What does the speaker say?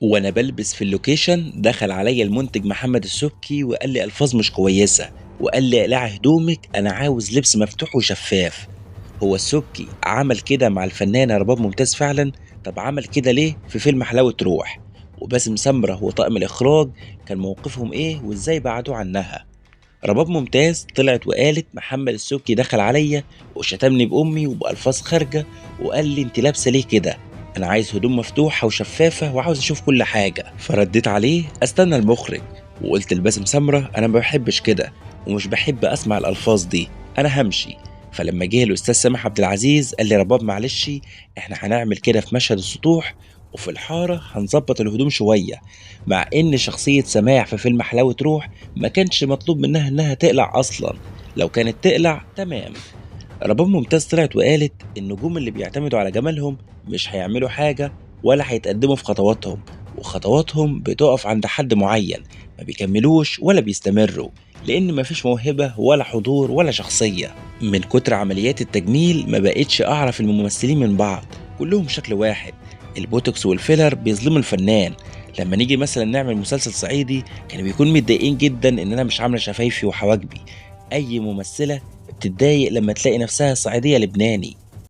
وانا بلبس في اللوكيشن دخل عليا المنتج محمد السبكي وقال لي الفاظ مش كويسه، وقال لي اقلعي هدومك، انا عاوز لبس مفتوح وشفاف. هو السبكي عمل كده مع الفنانه رباب ممتاز فعلا؟ طب عمل كده ليه في فيلم حلاوه روح؟ وباسم سمره وطاقم الاخراج كان موقفهم ايه وازاي بعدوا عنها؟ رباب ممتاز طلعت وقالت محمد السبكي دخل عليا وشتمني بأمي وبألفاظ خارجة، وقال لي انت لابسة ليه كده؟ انا عايز هدوم مفتوحة وشفافة وعاوز اشوف كل حاجة. فرديت عليه استنى المخرج، وقلت لباسم سمرة انا ما بحبش كده ومش بحب اسمع الألفاظ دي، انا همشي. فلما جه الاستاذ سامح عبد العزيز قال لي رباب معلش، احنا هنعمل كده في مشهد السطوح، وفي الحارة هنظبط الهدوم شوية، مع ان شخصية سماح في فيلم حلاوة روح ما كانش مطلوب منها إنها تقلع أصلا، لو كانت تقلع تمام. رباب ممتاز طلعت وقالت النجوم اللي بيعتمدوا على جمالهم مش هيعملوا حاجة ولا هيتقدموا في خطواتهم، وخطواتهم بتقف عند حد معين، ما بيكملوش ولا بيستمروا، لأن مفيش موهبة ولا حضور ولا شخصية. من كتر عمليات التجميل ما بقتش أعرف الممثلين من بعض، كلهم شكل واحد. البوتوكس والفيلر بيظلموا الفنان. لما نيجي مثلا نعمل مسلسل صعيدي كانوا بيكونوا متضايقين جدا إن أنا مش عاملة شفايفي وحواجبي. أي ممثلة بتتضايق لما تلاقي نفسها صعيدية لبناني.